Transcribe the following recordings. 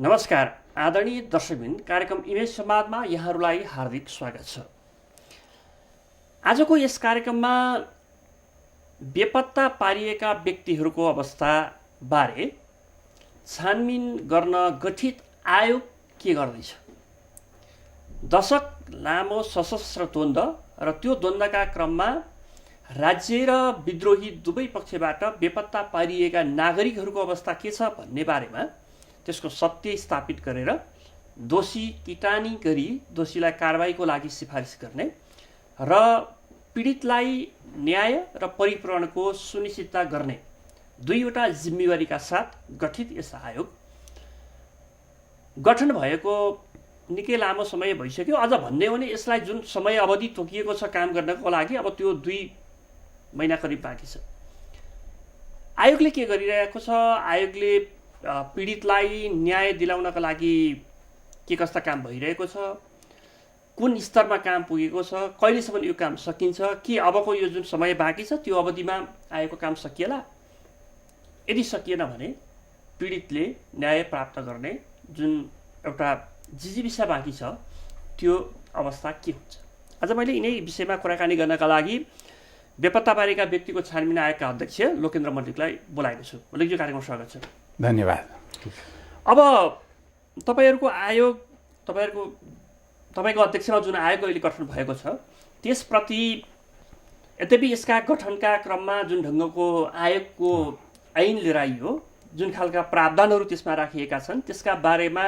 नमस्कार आदरणीय दर्शकबिन, कार्यक्रम इमेज संवादमा यहाँहरूलाई हार्दिक स्वागत छ। आजको यस कार्यक्रममा बेपत्ता पारिएका व्यक्तिहरूको अवस्थाबारे छानबिन गर्न गठित आयोग के गर्दैछ। दशक लामो सशस्त्र द्वन्द्व र त्यो द्वन्द्वका क्रममा राज्य र विद्रोही दुवै पक्षबाट बेपत्ता पारिएका नागरिकहरूको अवस्था के छ भन्ने बारेमा त्यसको सत्य स्थापित गरेर दोषी किटानी गरी दोषीलाई कारबाहीको लागि सिफारिस गर्ने र पीडितलाई न्याय र परिपूरणको सुनिश्चितता गर्ने दुईवटा जिम्मेवारीका साथ गठित यस आयोग गठन भएको निकै लामो समय भइसक्यो। अझ भन्ने हो भने यसलाई जुन समय अवधि तोकिएको छ काम गर्नको लागि, अब त्यो 2 महिना करिब बाँकी छ। आयोगले के गरिरहेको छ, आयोगले पीडितलाई न्याय दिलाउनका लागि के कस्ता काम भइरहेको छ, कुन स्तरमा काम पुगेको छ, कहिलेसम्म यो काम सकिन्छ, के अबको यो जुन समय बाँकी छ त्यो अवधिमा आयोगको काम सकिएला। यदि सकिएन भने पीडितले न्याय प्राप्त गर्ने जुन एउटा जिजीविषय बाँकी छ त्यो अवस्था के हुन्छ। आज मैले यिनै विषयमा कुराकानी गर्नका लागि बेपत्ता पारेका व्यक्तिको छानबिन आयोगका अध्यक्ष लोकेन्द्र मल्लिकलाई बोलाएको छु। मल्लिकजी, कार्यक्रममा स्वागत छ। धन्यवाद। अब तपाईहरूको आयोग, तपाईको अध्यक्षमा जुन आयोग अहिले गठन भएको छ त्यसप्रति, यद्यपि यसका गठनका क्रममा जुन ढङ्गको आयोगको ऐन लिएर आइयो, जुन खालका प्रावधानहरू त्यसमा राखिएका छन् त्यसका बारेमा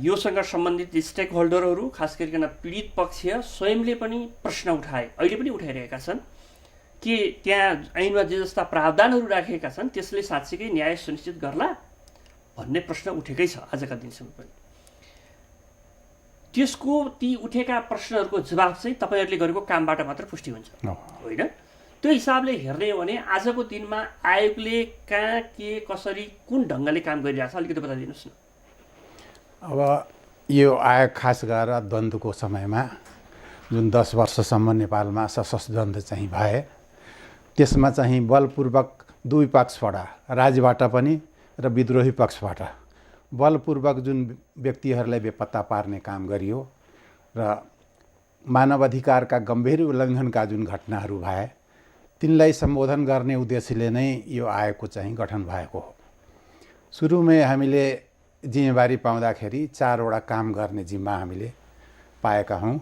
योसँग सम्बन्धित स्टेक होल्डरहरू, खास गरिकन पीडित पक्ष स्वयंले पनि प्रश्न उठाए, अहिले पनि उठाइरहेका छन् कि त्यहाँ ऐनमा जे जस्ता प्रावधानहरू राखेका छन् त्यसले साँच्चीकै न्याय सुनिश्चित गर्ला भन्ने प्रश्न उठेकै छ आजका दिनसम्म पनि। त्यसको ती उठेका प्रश्नहरूको जवाब चाहिँ तपाईँहरूले गरेको कामबाट मात्र पुष्टि हुन्छ, होइन? त्यो हिसाबले हेर्ने हो भने आजको दिनमा आयोगले कहाँ के कसरी कुन ढङ्गले काम गरिरहेछ अलिकति बताइदिनुहोस् न। अब यो आयोग खास गरेर द्वन्द्वको समयमा जुन 10 वर्षसम्म नेपालमा सशस्त्र द्वन्द्व चाहिँ भए, त्यसमा चाहिँ बलपूर्वक दुई पक्षबाट, राज्यबाट पनि र विद्रोही पक्षबाट बलपूर्वक जुन व्यक्तिहरूलाई बेपत्ता पार्ने काम गरियो र मानवाधिकारका गम्भीर उल्लङ्घनका जुन घटनाहरू भए तिनलाई सम्बोधन गर्ने उद्देश्यले नै यो आयोगको चाहिँ गठन भएको हो। सुरुमै हामीले जिम्मेवारी पाउँदाखेरि 4 वटा काम गर्ने जिम्मा हामीले पाएका हौँ।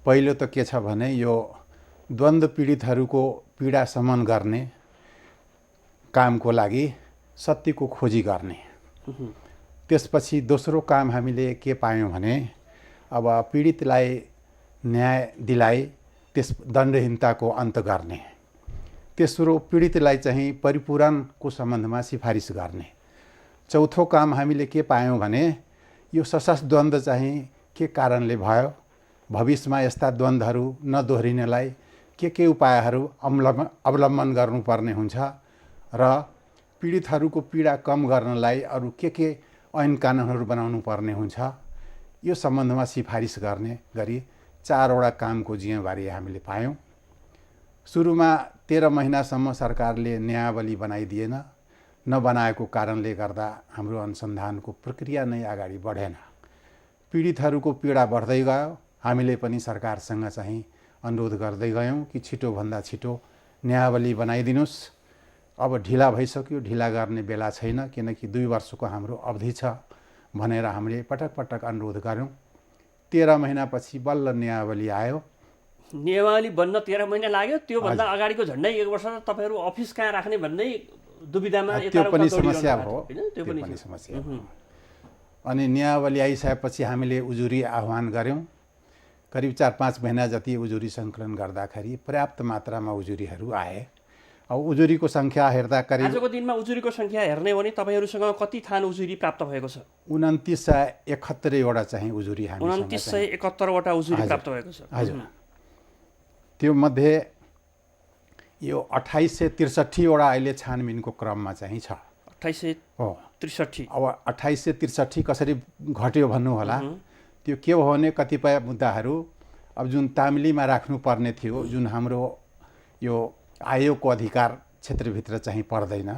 पहिलो त के छ भने यो द्वन्द्व पीडितहरूको पीडा शमन गर्ने कामको लागि सत्यको खोजी गर्ने। त्यसपछि दोस्रो काम हामीले के पायौँ भने अब पीडितलाई न्याय दिलाइ त्यस दण्डहीनताको अन्त गर्ने। तेस्रो पीडितलाई चाहिँ परिपूरणको सम्बन्धमा सिफारिस गर्ने। चौथो काम हामीले के पायौँ भने यो सशस्त्र द्वन्द्व चाहिँ के कारणले भयो, भविष्यमा यस्ता द्वन्द्वहरू नदोहोरिनलाई के उपायहरू अवलम्बन गर्नुपर्ने हुन्छ र पीडितहरूको पीडा कम गर्नलाई अरू के ऐन कानुनहरू बनाउनु पर्ने हुन्छ, यो सम्बन्धमा सिफारिस गर्ने गरी 4 वटा कामको जिम्मेवारी हामीले पायौँ। सुरुमा 13 महिनासम्म सरकारले न्यायावली बनाइदिएन। नबनाएको कारणले गर्दा हाम्रो अनुसन्धानको प्रक्रिया नै अगाडि बढेन। पीडितहरूको पीडा बढ्दै गयो। हामीले पनि सरकारसँग चाहिँ अनुरोध गर्दै गयौँ कि छिटोभन्दा छिटो न्यायावली बनाइदिनुहोस्। अब ढिला भइसक्यो, ढिला गर्ने बेला छैन, किनकि 2 वर्षको हाम्रो अवधि छ भनेर हामीले पटक पटक अनुरोध गऱ्यौँ। 13 महिनापछि बल्ल न्यायावली आयो। न्यायावली बन्न 13 महिना लाग्यो। त्योभन्दा अगाडिको झन्डै 1 वर्ष त तपाईँहरू अफिस कहाँ राख्ने भन्ने दुविधामा त्यो पनि समस्या भयो। त्यो पनि समस्या हो। अनि न्यायावली आइसकेपछि हामीले उजुरी आह्वान गऱ्यौँ। करिब 4-5 महिना जति उजुरी सङ्कलन गर्दाखेरि पर्याप्त मात्रामा उजुरीहरू आए। अब उजुरीको सङ्ख्या हेर्दा करिब आजको दिनमा उजुरीको सङ्ख्या हेर्ने हो भने तपाईँहरूसँग कति थान उजुरी प्राप्त भएको छ? 2971 वटा चाहिँ उजुरी हामी 2971 वटा उजुरी प्राप्त भएको छ। हजुर। त्यो मध्ये यो 2863 वटा अहिले छानबिनको क्रममा चाहिँ छ। 2863। अब 2863 कसरी घट्यो भन्नु होला। त्यो के भयो भने कतिपय मुद्दाहरू अब जुन तामिलीमा राख्नुपर्ने थियो, जुन हाम्रो यो आयोगको अधिकार क्षेत्रभित्र चाहिँ पर्दैन,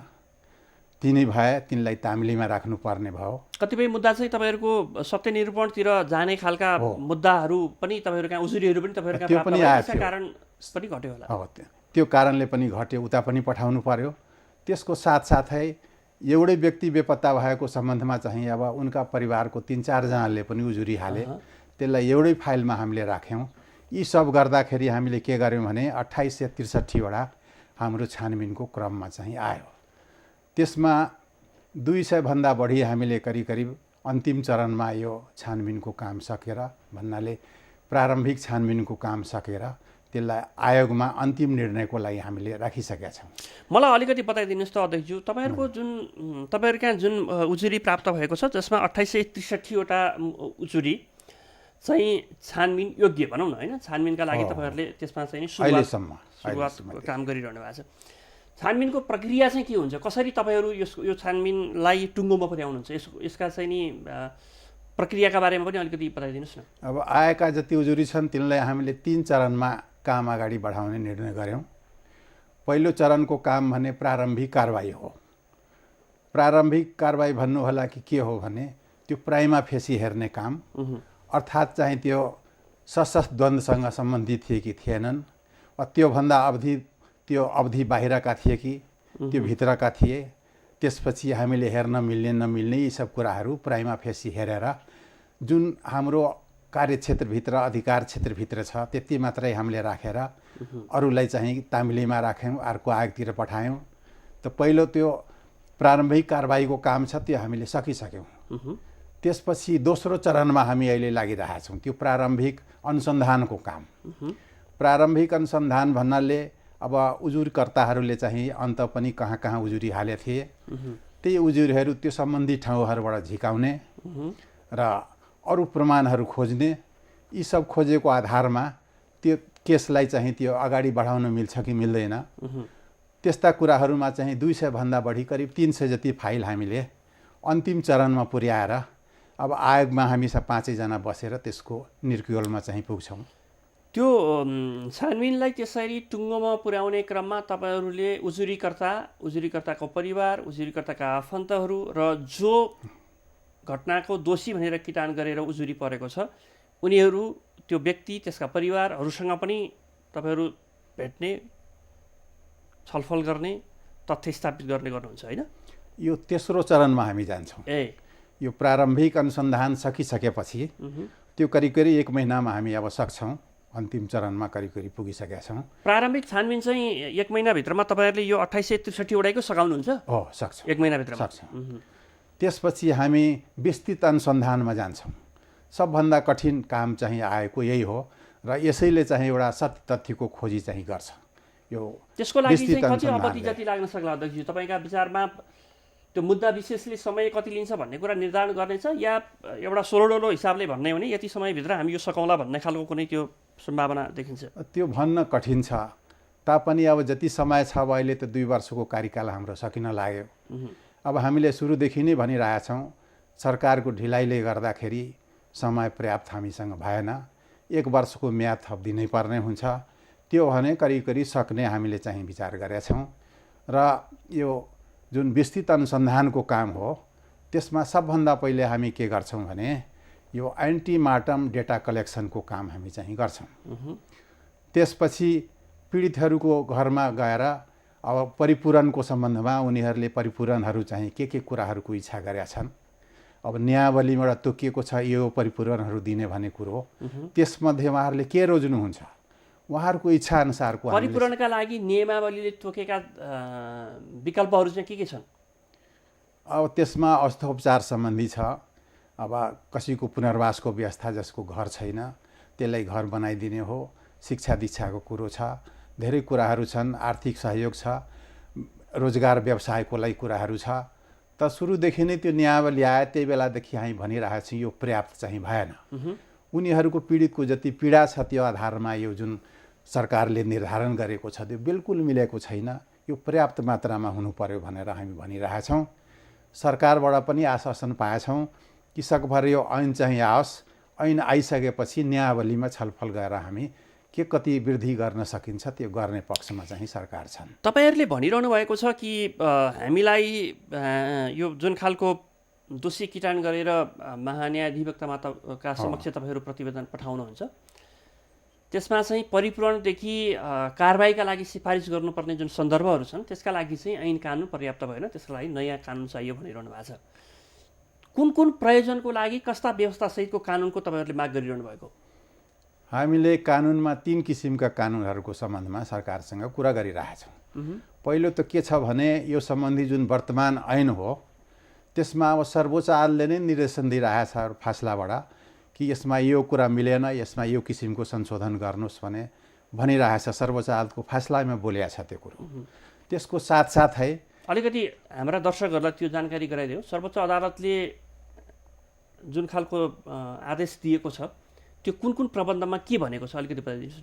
तिनै भए तिनलाई तामिलीमा राख्नुपर्ने भयो। कतिपय मुद्दा चाहिँ तपाईँहरूको सत्य निरूपणतिर जाने खालका मुद्दाहरू पनि तपाईँहरू कहाँ उजुरीहरू पनि तपाईँहरू कहाँ त्यो पनि आएको थियो। कारण पनि घट्यो होला। त्यो कारणले पनि घट्यो, उता पनि पठाउनु पर्यो। त्यसको साथसाथै एउटै व्यक्ति बेपत्ता भएको सम्बन्धमा चाहिँ अब उनका परिवारको 3-4 जनाले पनि उजुरी हाले। त्यसलाई एउटै फाइलमा हामीले राख्यौँ। यी सब गर्दाखेरि हामीले के गर्यौँ भने 2863 वटा हाम्रो छानबिनको क्रममा चाहिँ आयो। त्यसमा 200 भन्दा बढी हामीले करिब अन्तिम चरणमा यो छानबिनको काम सकेर भन्नाले प्रारम्भिक छानबिनको काम सकेर त्यसलाई आयोगमा अन्तिम निर्णयको लागि हामीले राखिसकेका छौँ। मलाई अलिकति बताइदिनुहोस् त अध्यक्षज्यू, तपाईँहरूको तपाईँहरू कहाँ जुन उजुरी प्राप्त भएको छ जसमा 2863 वटा उजुरी चाहिँ छानबिन योग्य भनौँ न, होइन, छानबिनका लागि तपाईँहरूले त्यसमा चाहिँ सुरुवात काम गरिरहनु भएको छ। छानबिनको प्रक्रिया चाहिँ के हुन्छ, कसरी तपाईँहरू यो छानबिनलाई टुङ्गोमा पुर्याउनुहुन्छ, यसका चाहिँ नि प्रक्रियाका बारेमा पनि अलिकति बताइदिनुहोस् न। अब आएका जति उजुरी छन् तिनलाई हामीले 3 चरणमा काम अगाडि बढाउने निर्णय गऱ्यौँ। पहिलो चरणको काम भने प्रारम्भिक कारबाही हो। प्रारम्भिक कारबाही भन्नु होला कि के हो भने त्यो प्राइमा फेसी हेर्ने काम, अर्थात् चाहिँ त्यो सशस्त्र द्वन्द्वसँग सम्बन्धित थिए कि थिएनन्, त्योभन्दा त्यो अवधि बाहिरका थिए कि त्यो भित्रका थिए। त्यसपछि हामीले हेर्न मिल्ने नमिल्ने यी सब कुराहरू प्राइमा फेसी हेरेर जुन हाम्रो कार्यक्षेत्रभित्र अधिकार क्षेत्रभित्र छ त्यति मात्रै हामीले राखेर अरूलाई चाहिँ तामिलीमा राख्यौँ, अर्को आयोगतिर पठायौँ। त पहिलो त्यो प्रारम्भिक कारबाहीको काम छ त्यो हामीले सकिसक्यौँ। त्यसपछि दोस्रो चरणमा हामी अहिले लागिरहेका छौँ, त्यो प्रारम्भिक अनुसन्धानको काम। प्रारम्भिक अनुसन्धान भन्नाले अब उजुरीकर्ताहरूले चाहिँ अन्त पनि कहाँ कहाँ उजुरी हाले थिए त्यही उजुरीहरू त्यो सम्बन्धित ठाउँहरूबाट झिकाउने र अरू प्रमाणहरू खोज्ने, यी सब खोजेको आधारमा त्यो केसलाई चाहिँ त्यो अगाडि बढाउन मिल्छ कि मिल्दैन, त्यस्ता कुराहरूमा चाहिँ 200 भन्दा बढी करिब 300 जति फाइल हामीले अन्तिम चरणमा पुर्याएर अब आयोगमा हामी 5 जना बसेर त्यसको निर्क्युलमा चाहिँ पुग्छौँ। त्यो छानबिनलाई त्यसरी टुङ्गोमा पुर्याउने क्रममा तपाईँहरूले उजुरीकर्ताको परिवार, उजुरीकर्ताका आफन्तहरू र जो घटनाको दोषी भनेर किटान गरेर उजुरी परेको छ उनीहरू, त्यो व्यक्ति, त्यसका परिवारहरूसँग पनि तपाईँहरू भेट्ने, छलफल गर्ने, तथ्य स्थापित गर्ने गर्नुहुन्छ, होइन? यो तेस्रो चरणमा हामी जान्छौँ। यो प्रारम्भिक अनुसन्धान सकिसकेपछि त्यो करिब 1 महिनामा हामी अब सक्छौँ, अन्तिम चरणमा करिब पुगिसकेका छौँ। प्रारम्भिक छानबिन चाहिँ 1 महिनाभित्रमा तपाईँहरूले यो 2863 वटाको सघाउनुहुन्छ? हो, सक्छ, 1 महिनाभित्रमा सक्छ। त्यसपछि हामी विस्तृत अनुसन्धानमा जान्छौँ। सबभन्दा कठिन काम चाहिँ आएको यही हो र यसैले चाहिँ एउटा सत्य तथ्यको खोजी चाहिँ गर्छ। यो त्यसको लागि चाहिँ कति अवधि जति लाग्न सक्ला अध्यक्षज्यू, तपाईँका विचारमा? त्यो मुद्दा विशेषले समय कति लिन्छ भन्ने कुरा निर्धारण गर्नेछ या एउटा सोलोडोलो हिसाबले भन्ने हो भने यति समयभित्र हामी यो सकाउला भन्ने खालको कुनै त्यो सम्भावना देखिन्छ? त्यो भन्न कठिन छ तापनि अब जति समय छ, अब अहिले त 2 वर्षको कार्यकाल हाम्रो सकिन लाग्यो। अब हामीले सुरुदेखि नै भनिरहेछौँ सरकारको ढिलाइले गर्दाखेरि समय पर्याप्त हामीसँग भएन, 1 वर्षको म्याद थपिदिनै पर्ने हुन्छ। त्यो भने करिब सक्ने हामीले चाहिँ विचार गरेका छौँ। र यो जुन विस्तृत अनुसन्धानको काम हो त्यसमा सबभन्दा पहिले हामी के गर्छौँ भने यो एन्टिमार्टम डेटा कलेक्सनको काम हामी चाहिँ गर्छौँ। त्यसपछि पीडितहरूको घरमा गएर अब परिपूरणको सम्बन्धमा उनीहरूले परिपूरणहरू चाहिँ के कुराहरूको इच्छा गरेका छन्, अब न्यायावलीबाट तोकिएको छ यो परिपूरणहरू दिने भन्ने कुरो, त्यसमध्ये उहाँहरूले के रोज्नुहुन्छ, उहाँहरूको इच्छा अनुसारको परिपूरणका लागि नियमावलीले तोकेका विकल्पहरू चाहिँ के छन्? अब त्यसमा अवस्थोपचार सम्बन्धी छ, अब कसैको पुनर्वासको व्यवस्था जसको घर छैन त्यसलाई घर बनाइदिने हो, शिक्षा दीक्षाको कुरो छ, धेरै कुराहरू छन्, आर्थिक सहयोग छ, रोजगार व्यवसायको लागि कुराहरू छ। त सुरुदेखि नै त्यो नियमावली आयो त्यही बेलादेखि हामी भनिरहेको छौँ यो पर्याप्त चाहिँ भएन। उनीहरूको पीडितको जति पीडा छ त्यो आधारमा यो जुन सरकारले निर्धारण गरेको छ त्यो बिल्कुल मिलेको छैन, यो पर्याप्त मात्रामा हुनु पर्यो भनेर हामी भनिरहेछौँ। सरकारबाट पनि आश्वासन पाएछौँ कि सकभर यो ऐन चाहिँ आओस्, ऐन आइसकेपछि न्यायावलीमा छलफल गरेर हामी के कति वृद्धि गर्न सकिन्छ त्यो गर्ने पक्षमा चाहिँ सरकार छन्। तपाईँहरूले भनिरहनु भएको छ कि हामीलाई यो जुन खालको दोषी किटान गरेर महान्यायाधिवक्ताका समक्ष तपाईँहरू प्रतिवेदन पठाउनुहुन्छ त्यसमा चाहिँ परिपूरणदेखि कारबाहीका लागि सिफारिस गर्नुपर्ने जुन सन्दर्भहरू छन् त्यसका लागि चाहिँ ऐन कानुन पर्याप्त भएन, त्यसका लागि नयाँ कानुन चाहियो भनिरहनु भएको छ। कुन कुन प्रयोजनको लागि कस्ता व्यवस्थासहितको कानुनको तपाईँहरूले माग गरिरहनु भएको? हामीले कानुनमा 3 किसिमका कानुनहरूको सम्बन्धमा सरकारसँग कुरा गरिरहेछौँ। पहिलो त के छ भने यो सम्बन्धी जुन वर्तमान ऐन हो त्यसमा अब सर्वोच्च अदालतले नै निर्देशन दिइरहेछ फैसलाबाट कि यसमा यो कुरा मिलेन, यसमा यो किसिमको संशोधन गर्नुहोस् भने भनिरहेछ। सर्वोच्च अदालतको फैसलामा बोलेको छ त्यो कुरो। त्यसको साथसाथै अलिकति हाम्रा दर्शकहरूलाई त्यो जानकारी गराइदियो, सर्वोच्च अदालतले जुन खालको आदेश दिएको छ त्यो कुन कुन प्रबन्धमा के भनेको छ अलिकति बताइदिनुहोस्।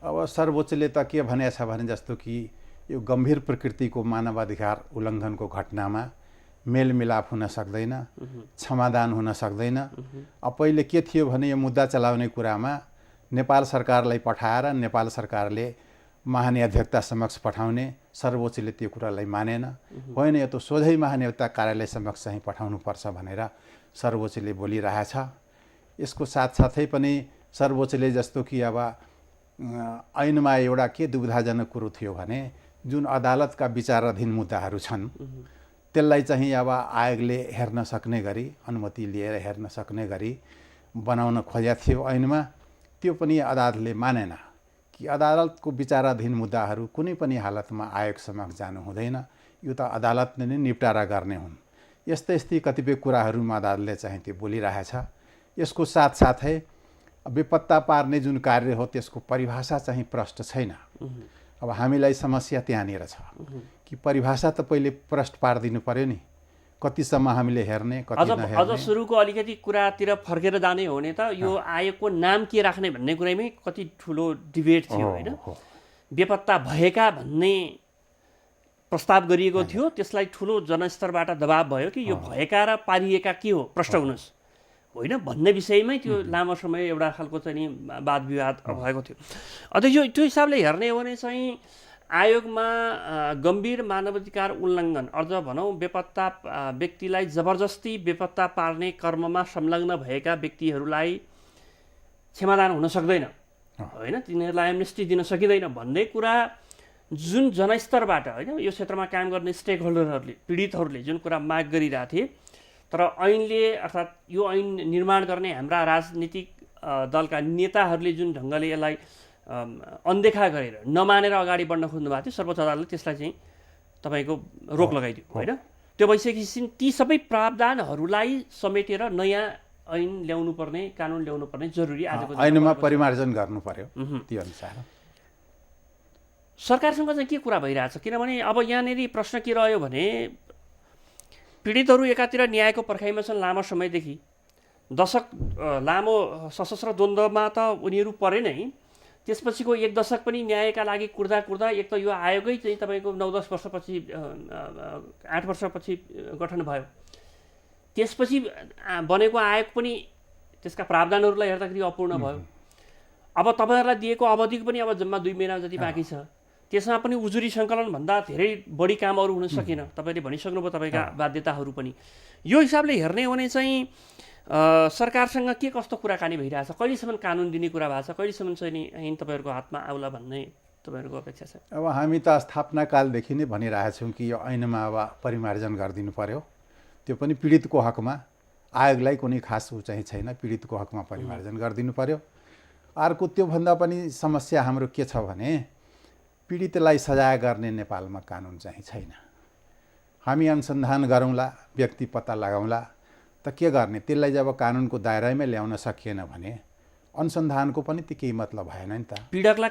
अब सर्वोच्चले त के भनेको छ भने जस्तो कि यो गम्भीर प्रकृतिको मानवाधिकार उल्लङ्घनको घटनामा मेलमिलाप हुन सक्दैन, क्षमादान हुन सक्दैन। अब पहिले के थियो भने यो मुद्दा चलाउने कुरामा नेपाल सरकारलाई पठाएर नेपाल सरकारले महान्यायाधिवक्ता समक्ष पठाउने, सर्वोच्चले त्यो कुरालाई मानेन। होइन, यो त सोझै महान्यायाधिवक्ता कार्यालय समक्ष चाहिँ पठाउनुपर्छ भनेर सर्वोच्चले बोलिरहेछ। यसको साथसाथै पनि सर्वोच्चले जस्तो कि अब ऐनमा एउटा के दुविधाजनक कुरो थियो भने जुन अदालतका विचाराधीन मुद्दाहरू छन् त्यसलाई चाहिँ अब आयोगले हेर्न सक्ने गरी, अनुमति लिएर हेर्न सक्ने गरी बनाउन खोजेको थियो ऐनमा। त्यो पनि अदालतले मानेन कि अदालतको विचाराधीन मुद्दाहरू कुनै पनि हालतमा आयोग समक्ष जानु हुँदैन, यो त अदालतले नै निपटारा गर्ने हुन्। यस्तै कतिपय कुराहरूमा अदालतले चाहिँ त्यो बोलिरहेछ। यसको साथसाथै बेपत्ता पार्ने जुन कार्य हो त्यसको परिभाषा चाहिँ प्रष्ट छैन। अब हामीलाई समस्या त्यहाँनिर छ कि परिभाषा त पहिले प्रष्ट पारिदिनु पर्यो नि, कतिसम्म हामीले हेर्ने कति नहेर्ने। अझ सुरुको अलिकति कुरातिर फर्केर जाने हो भने त यो आयोगको नाम के राख्ने भन्ने कुरामै कति ठुलो डिबेट थियो होइन। बेपत्ता भएका भन्ने प्रस्ताव गरिएको थियो, त्यसलाई ठुलो जनस्तरबाट दबाब भयो कि यो भएका र पारिएका के हो प्रष्ट हुनुहोस् होइन भन्ने विषयमै त्यो लामो समय एउटा खालको चाहिँ नि वाद विवाद भएको थियो। अध्यक्ष, त्यो हिसाबले हेर्ने हो भने चाहिँ आयोगमा गम्भीर मानवाधिकार उल्लङ्घन अझ भनौँ बेपत्ता व्यक्तिलाई जबरजस्ती बेपत्ता पार्ने कर्ममा संलग्न भएका व्यक्तिहरूलाई क्षमादान हुन सक्दैन होइन, तिनीहरूलाई एमनेस्टी दिन सकिँदैन भन्ने कुरा जुन जनस्तरबाट होइन यो क्षेत्रमा काम गर्ने स्टेक होल्डरहरूले पीडितहरूले जुन कुरा माग गरिरहेको थिए, तर ऐनले अर्थात् यो ऐन निर्माण गर्ने हाम्रा राजनीतिक दलका नेताहरूले जुन ढङ्गले यसलाई अनदेखा गरेर नमानेर अगाडि बढ्न खोज्नु भएको थियो, सर्वोच्च अदालतले त्यसलाई चाहिँ तपाईँको रोक लगाइदियो होइन। त्यो भइसकेपछि ती सबै प्रावधानहरूलाई समेटेर नयाँ ऐन ल्याउनु पर्ने, कानुन ल्याउनु पर्ने जरुरी आजको ऐनमा परिमार्जन गर्नु पर्यो। त्यो अनुसार सरकारसँग चाहिँ के कुरा भइरहेछ? किनभने अब यहाँनिर प्रश्न के रह्यो भने पीडितहरू एकातिर न्यायको पर्खाइमा छन् लामो समयदेखि, दशक लामो सशस्त्र द्वन्द्वमा त उनीहरू परे नै, त्यसपछिको 1 दशक पनि न्यायका लागि कुर्दा एक त यो आयोगै चाहिँ तपाईँको 9-10 वर्षपछि 8 वर्षपछि गठन भयो, त्यसपछि बनेको आयोग पनि त्यसका प्रावधानहरूलाई हेर्दाखेरि अपूर्ण भयो। अब तपाईँहरूलाई दिएको अवधिको पनि अब जम्मा 2 महिना जति बाँकी छ, त्यसमा पनि उजुरी सङ्कलनभन्दा धेरै बढी कामहरू हुन सकेन। तपाईँले भनिसक्नुभयो तपाईँका बाध्यताहरू पनि। यो हिसाबले हेर्ने हो भने चाहिँ सरकारसँग के कस्तो कुराकानी भइरहेछ, कहिलेसम्म कानुन दिने कुरा भएको छ, कहिलेसम्म चाहिँ नि ऐन तपाईँहरूको हातमा आउला भन्ने तपाईँहरूको अपेक्षा छ? अब हामी त स्थापना कालदेखि नै भनिरहेछौँ कि यो ऐनमा अब परिमार्जन गरिदिनु पर्यो। त्यो पनि पीडितको हकमा, आयोगलाई कुनै खास ऊ चाहिँ छैन, पीडितको हकमा परिमार्जन गरिदिनु पर्यो। अर्को त्योभन्दा पनि समस्या हाम्रो के छ भने पीडितलाई सजाय गर्ने नेपालमा कानुन चाहिँ छैन। हामी अनुसन्धान गरौँला, व्यक्ति पत्ता लगाउँला, त के गर्ने? त्यसलाई जब कानुनको दायरामै ल्याउन सकिएन भने अनुसन्धानको पनि त्यो केही मतलब भएन नि त। पीडकलाई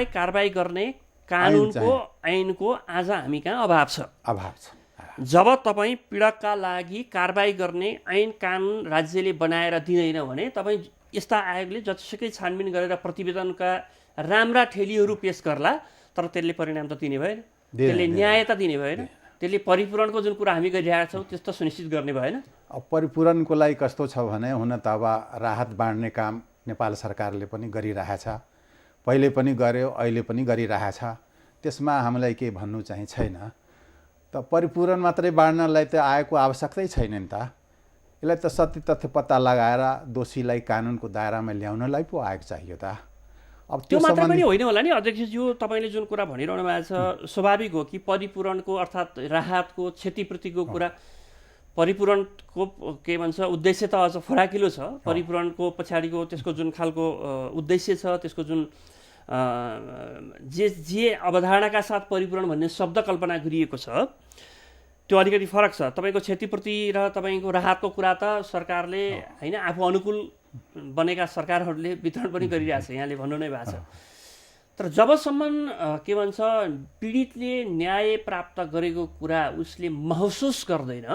कारबाही गर्ने कानुनको ऐनको आज हामी कहाँ अभाव छ। जब तपाईँ पीडकका लागि कारबाही गर्ने ऐन कानुन राज्यले बनाएर दिँदैन भने तपाईँ यस्ता आयोगले जतिसुकै छानबिन गरेर प्रतिवेदनका राम्रा ठेलीहरू पेश गर्ला, तर त्यसले परिणाम त दिने भएन, त्यसले न्याय त दिने भएन, त्यसले परिपूरणको जुन कुरा हामी गरिरहेका छौँ त्यस्तो सुनिश्चित गर्ने भएन। अब परिपूरणको लागि कस्तो छ भने हुन त अब राहत बाँड्ने काम नेपाल सरकारले पनि गरिरहेछ, पहिले पनि गर्यो, अहिले पनि गरिरहेछ। त्यसमा हामीलाई केही भन्नु चाहिँ छैन। त परिपूरण मात्रै बाँड्नलाई त आयोगको आवश्यकतै छैन नि त। यसलाई त सत्य तथ्य पत्ता लगाएर दोषीलाई कानुनको दायरामा ल्याउनलाई पो आयोग चाहियो त। अब त्यो मात्र पनि होइन होला नि अध्यक्षज्यू, तपाईँले जुन कुरा भनिरहनु भएको छ स्वाभाविक हो कि परिपूरणको अर्थात् राहतको क्षतिपूर्तिको कुरा, परिपूरणको के भन्छ उद्देश्य त अझ फराकिलो छ। परिपूरणको पछाडिको त्यसको जुन खालको उद्देश्य छ, त्यसको जुन जे अवधारणाका साथ परिपूरण भन्ने शब्द कल्पना गरिएको छ त्यो अलिकति फरक छ। तपाईँको क्षतिपूर्ति र तपाईँको राहतको कुरा त सरकारले होइन आफू अनुकूल बनेका सरकारहरूले वितरण पनि गरिरहेछ, यहाँले भन्नु नै भएको छ। तर जबसम्म के भन्छ पीडितले न्याय प्राप्त गरेको कुरा उसले महसुस गर्दैन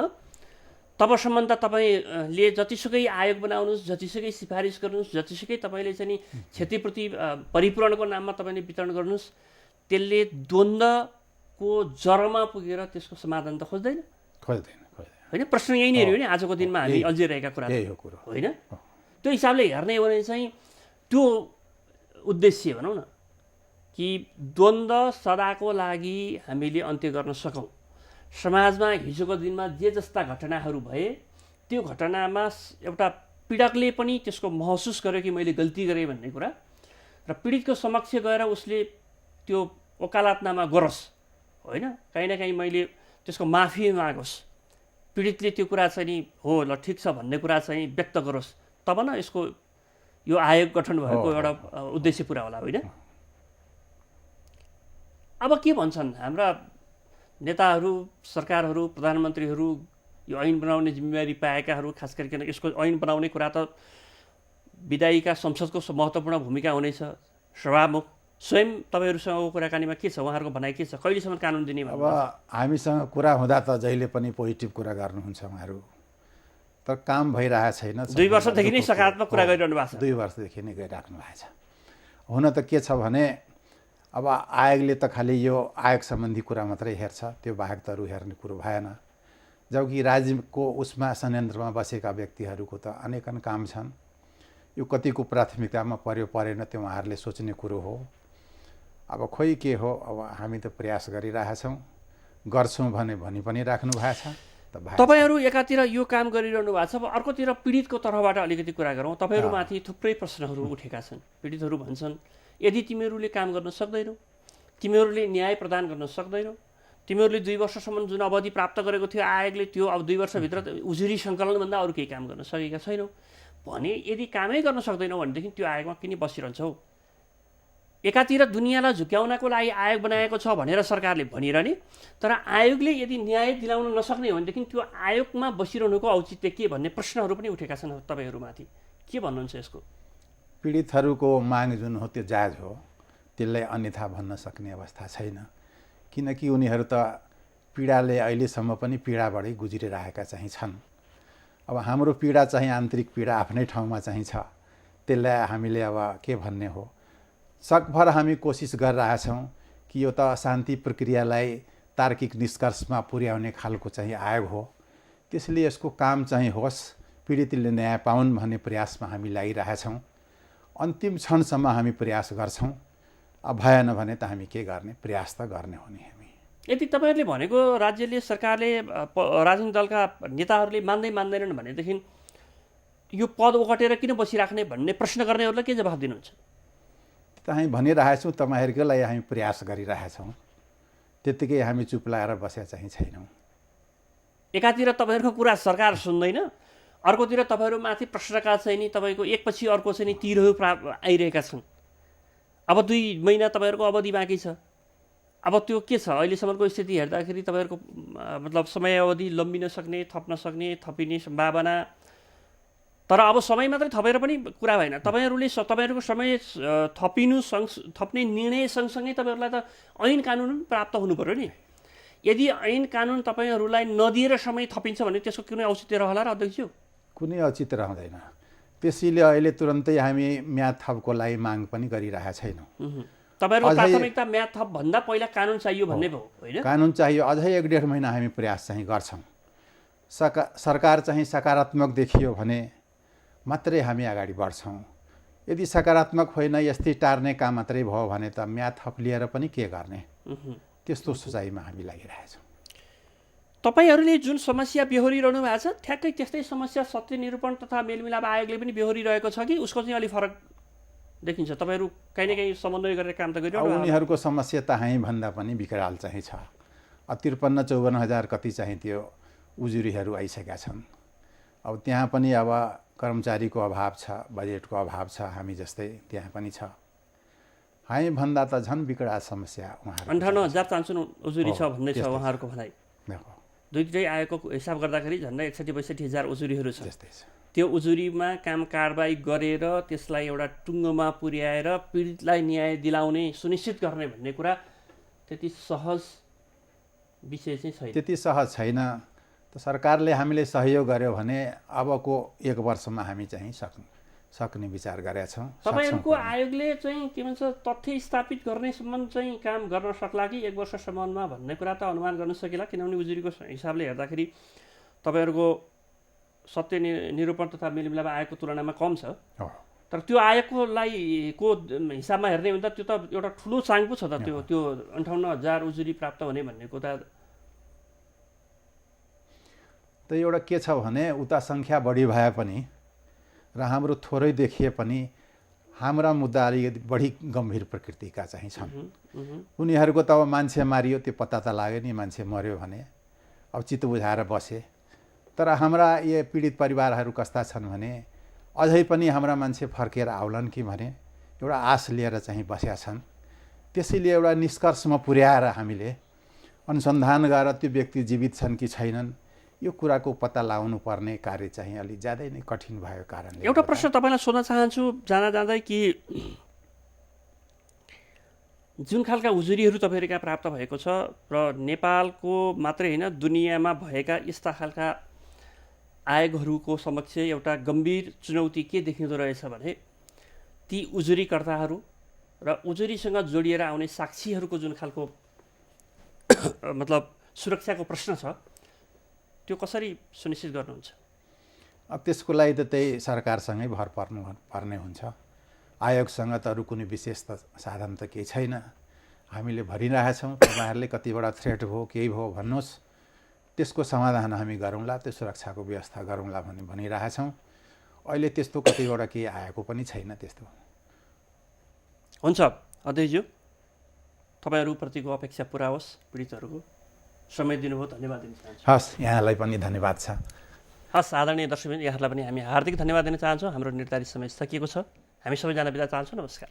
तबसम्म त तपाईँले जतिसुकै आयोग बनाउनुहोस्, जतिसुकै सिफारिस गर्नुहोस्, जतिसुकै तपाईँले चाहिँ नि क्षतिपूर्ति परिपूरणको नाममा तपाईँले वितरण गर्नुहोस्, त्यसले द्वन्द्वको जरमा पुगेर त्यसको समाधान त खोज्दैन होइन। प्रश्न यही नै हो नि आजको दिनमा हामी अल्झिरहेका कुरा होइन। त्यो हिसाबले हेर्ने हो भने चाहिँ त्यो उद्देश्य भनौँ न कि द्वन्द्व सदाको लागि हामीले अन्त्य गर्न सकौँ। समाजमा हिजोको दिनमा जे जस्ता घटनाहरू भए त्यो घटनामा एउटा पीडकले पनि त्यसको महसुस गर्यो कि मैले गल्ती गरेँ भन्ने कुरा, र पीडितको समक्ष गएर उसले त्यो वकालतनामा गरोस् होइन, कहीँ न कहीँ मैले त्यसको माफी मागोस्, पीडितले त्यो कुरा चाहिँ नि हो ल ठिक छ भन्ने कुरा चाहिँ व्यक्त गरोस्, तब न यसको यो आयोग गठन भएको एउटा उद्देश्य पुरा होला होइन। अब के भन्छन् हाम्रा नेताहरू, सरकारहरू, प्रधानमन्त्रीहरू, यो ऐन बनाउने जिम्मेवारी पाएकाहरू, खास गरिकन यसको ऐन बनाउने कुरा त विधायिका संसदको महत्त्वपूर्ण भूमिका हुनेछ। सभामुख स्वयं तपाईँहरूसँगको कुराकानीमा के छ, उहाँहरूको भनाइ के छ, कहिलेसम्म कानुन दिने? अब हामीसँग कुरा हुँदा त जहिले पनि पोजिटिभ कुरा गर्नुहुन्छ उहाँहरू, तर काम भइरहेको छैन। 2 वर्षदेखि नै सकारात्मक कुरा गरिरहनु भएको छ। 2 वर्षदेखि नै गरिराख्नु भएको छ। हुन त के छ भने अब आयोगले त खालि यो आयोग सम्बन्धी कुरा मात्रै हेर्छ, त्यो बाहेक त अरू हेर्ने कुरो भएन। जबकि राज्यको उसमा संयन्त्रमा बसेका व्यक्तिहरूको त अनेकन काम छन्। यो कतिको प्राथमिकतामा पर्यो परेन त्यो उहाँहरूले सोच्ने कुरो हो। अब खोइ के हो, अब हामी त प्रयास गरिरहेछौँ, गर्छौँ भने भनी पनि राख्नु भएको छ। तपाईँहरू एकातिर यो काम गरिरहनु भएको छ, अब अर्कोतिर पीडितको तर्फबाट अलिकति कुरा गरौँ। तपाईँहरूमाथि थुप्रै प्रश्नहरू उठेका छन्। पीडितहरू भन्छन् यदि तिमीहरूले काम गर्न सक्दैनौ, तिमीहरूले न्याय प्रदान गर्न सक्दैनौ, तिमीहरूले 2 वर्षसम्म जुन अवधि प्राप्त गरेको थियो आयोगले त्यो अब 2 वर्षभित्र उजुरी सङ्कलनभन्दा अरू केही काम गर्न सकेका छैनौ भने यदि कामै गर्न सक्दैनौ भनेदेखि त्यो आयोगमा किन बसिरहन्छौ? एकातिर दुनियाँलाई झुक्याउनको लागि आयोग बनाएको छ भनेर सरकारले भनिरहने, तर आयोगले यदि न्याय दिलाउन नसक्ने हो भनेदेखि त्यो आयोगमा बसिरहनुको औचित्य के भन्ने प्रश्नहरू पनि उठेका छन् तपाईँहरूमाथि। के भन्नुहुन्छ यसको? पीडितहरूको माग जुन हो त्यो जायज हो, त्यसलाई अन्यथा भन्न सक्ने अवस्था छैन। किनकि उनीहरू त पीडाले अहिलेसम्म पनि पीडाबाटै गुज्रिरहेका चाहिँ छन्। अब हाम्रो पीडा चाहिँ आन्तरिक पीडा आफ्नै ठाउँमा चाहिँ छ, त्यसलाई हामीले अब के भन्ने हो। सकभर हामी कोसिस गरिरहेछौँ कि यो त शान्ति प्रक्रियालाई तार्किक निष्कर्षमा पुर्याउने खालको चाहिँ आयोग हो, त्यसले यसको काम चाहिँ होस्, पीडितले न्याय पाउन् भन्ने प्रयासमा हामी लागिरहेछौँ। अन्तिम क्षणसम्म हामी प्रयास गर्छौँ। अब भएन भने त हामी के गर्ने, प्रयास त गर्ने हो नि हामी। यदि तपाईँहरूले भनेको राज्यले, सरकारले, राजनीतिक दलका नेताहरूले मान्दैनन् भनेदेखि यो पद ओगटेर किन बसिराख्ने भन्ने प्रश्न गर्नेहरूलाई के जवाफ दिनुहुन्छ? त हामी भनिरहेछौँ, तपाईँहरूकै लागि हामी प्रयास गरिरहेछौँ, त्यत्तिकै हामी चुप लागेर बसेका चाहिँ छैनौँ। एकातिर तपाईँहरूको कुरा सरकार सुन्दैन, अर्कोतिर तपाईँहरूमाथि प्रश्नका चाहिँ नि तपाईँको एकपछि अर्को चाहिँ नि तीरहरू आइरहेका छन्। अब 2 महिना तपाईँहरूको अवधि बाँकी छ। अब त्यो के छ अहिलेसम्मको स्थिति हेर्दाखेरि तपाईँहरूको मतलब समयावधि लम्बिन सक्ने, थप्न सक्ने, थपिने सम्भावना, तर अब समय मात्रै थपेर पनि कुरा भएन। तपाईँहरूले तपाईँहरूको समय थप्ने निर्णय सँगसँगै तपाईँहरूलाई त ऐन कानुन प्राप्त हुनु पर्यो नि। यदि ऐन कानुन तपाईँहरूलाई नदिएर समय थपिन्छ भने त्यसको कुनै औचित्य रहला र अध्यक्ष? कुनै औचित्य रहँदैन। त्यसैले अहिले तुरन्तै हामी म्याद थपको लागि माग पनि गरिरहेका छैनौँ। तपाईँहरूको प्राथमिकता म्याद थप भन्दा पहिला कानुन चाहियो भन्ने भयो होइन? कानुन चाहियो। अझै 1.5 महिना हामी प्रयास चाहिँ गर्छौँ। सरकार चाहिँ सकारात्मक देखियो भने मात्रै हामी अगाडि बढ्छौँ। यदि सकारात्मक होइन यस्तै टार्ने काम मात्रै भयो भने त म्याद थप लिएर पनि के गर्ने, त्यस्तो सोचाइमा हामी लागिरहेछौँ। तपाईँहरूले जुन समस्या बेहोरिरहनु भएको छ ठ्याक्कै त्यस्तै समस्या सत्य निरूपण तथा मेलमिलाप आयोगले पनि बेहोरिरहेको छ कि उसको चाहिँ अलिक फरक देखिन्छ? तपाईँहरू कहीँ न कहीँ समन्वय गरेर काम त गरिरहनु भएको? उनीहरूको समस्या त भन्दा पनि विकराल चाहिँ छ। 53-54 हजार कति चाहिँ त्यो उजुरीहरू आइसकेका छन्। अब त्यहाँ पनि अब कर्मचारीको अभाव छ, बजेटको अभाव छ, हामी जस्तै त्यहाँ पनि छ। भन्दा त झन् विकराल समस्या उहाँहरू। 58,000 उजुरी छ भन्ने छ उहाँहरूको भनाइ। दुईटै आएको हिसाब गर्दाखेरि झन्डै 61-62 हजार उजुरीहरू छ। त्यो उजुरीमा काम कारबाही गरेर त्यसलाई एउटा टुङ्गोमा पुर्याएर पीडितलाई न्याय दिलाउने सुनिश्चित गर्ने भन्ने कुरा त्यति सहज विषय चाहिँ छैन। त्यति सहज छैन। त सरकारले हामीले सहयोग गर्यो भने अबको 1 वर्षमा हामी चाहिँ सक्ने विचार गरेका छौँ। तपाईँहरूको आयोगले चाहिँ के भन्छ तथ्य स्थापित गर्नेसम्म चाहिँ काम गर्न सक्ला कि 1 वर्षसम्ममा भन्ने कुरा त अनुमान गर्न सकिला, किनभने उजुरीको हिसाबले हेर्दाखेरि तपाईँहरूको सत्य निरूपण तथा मेलमिलाप आयोगको तुलनामा कम छ। तर त्यो आयोगको हिसाबमा हेर्ने हो भने त त्यो त एउटा ठुलो चाङ पो छ त। त्यो 58,000 उजुरी प्राप्त हुने भन्नेको त एउटा के छ भने उता सङ्ख्या बढी भए पनि र हाम्रो थोरै देखिए पनि हाम्रा मुद्दा अलिकति बढी गम्भीर प्रकृतिका चाहिँ छन्। उनीहरूको त अब मान्छे मारियो त्यो पत्ता त लाग्यो नि, मान्छे मर्यो भने अब चित्त बुझाएर बसे। तर हाम्रा यो पीडित परिवारहरू कस्ता छन् भने अझै पनि हाम्रा मान्छे फर्केर आउलान् कि भने एउटा आश लिएर चाहिँ बसेका छन्। त्यसैले एउटा निष्कर्षमा पुर्याएर हामीले अनुसन्धान गरेर त्यो व्यक्ति जीवित छन् कि छैनन् यो कुराको पत्ता लगाउनु पर्ने कार्य चाहिँ अलिक ज्यादै नै कठिन भएको कारणले। एउटा प्रश्न तपाईँलाई सोध्न चाहन्छु जाँदै कि जुन खालका उजुरीहरू तपाईँहरू कहाँ प्राप्त भएको छ र नेपालको मात्रै होइन दुनियाँमा भएका यस्ता खालका आयोगहरूको समक्ष एउटा गम्भीर चुनौती के देखिँदो रहेछ भने ती उजुरीकर्ताहरू र उजुरीसँग जोडिएर आउने साक्षीहरूको जुन खालको मतलब सुरक्षाको प्रश्न छ त्यो कसरी सुनिश्चित गर्नुहुन्छ? अब त्यसको लागि त त्यही सरकारसँगै भर पर्ने हुन्छ। आयोगसँग त अरू कुनै विशेष त साधन त केही छैन। हामीले भनिरहेछौँ तपाईँहरूले कतिवटा थ्रेट भयो केही भयो भन्नुहोस्, त्यसको समाधान हामी गरौँला, त्यो सुरक्षाको व्यवस्था गरौँला भनिरहेछौँ। अहिले त्यस्तो कतिवटा केही आएको पनि छैन त्यस्तो। हुन्छ अध्यक्षज्यू, तपाईँहरूप्रतिको अपेक्षा पुरा होस्। पीडितहरूको समय दिनुभयो, धन्यवाद दिन चाहन्छु। हस्, यहाँलाई पनि धन्यवाद छ। हस्, आदरणीय दर्शकवृन्द, यहाँहरूलाई पनि हामी हार्दिक धन्यवाद दिन चाहन्छौँ। हाम्रो निर्धारित समय सकिएको छ। हामी सबैजना बिदा चाहन्छौँ। नमस्कार।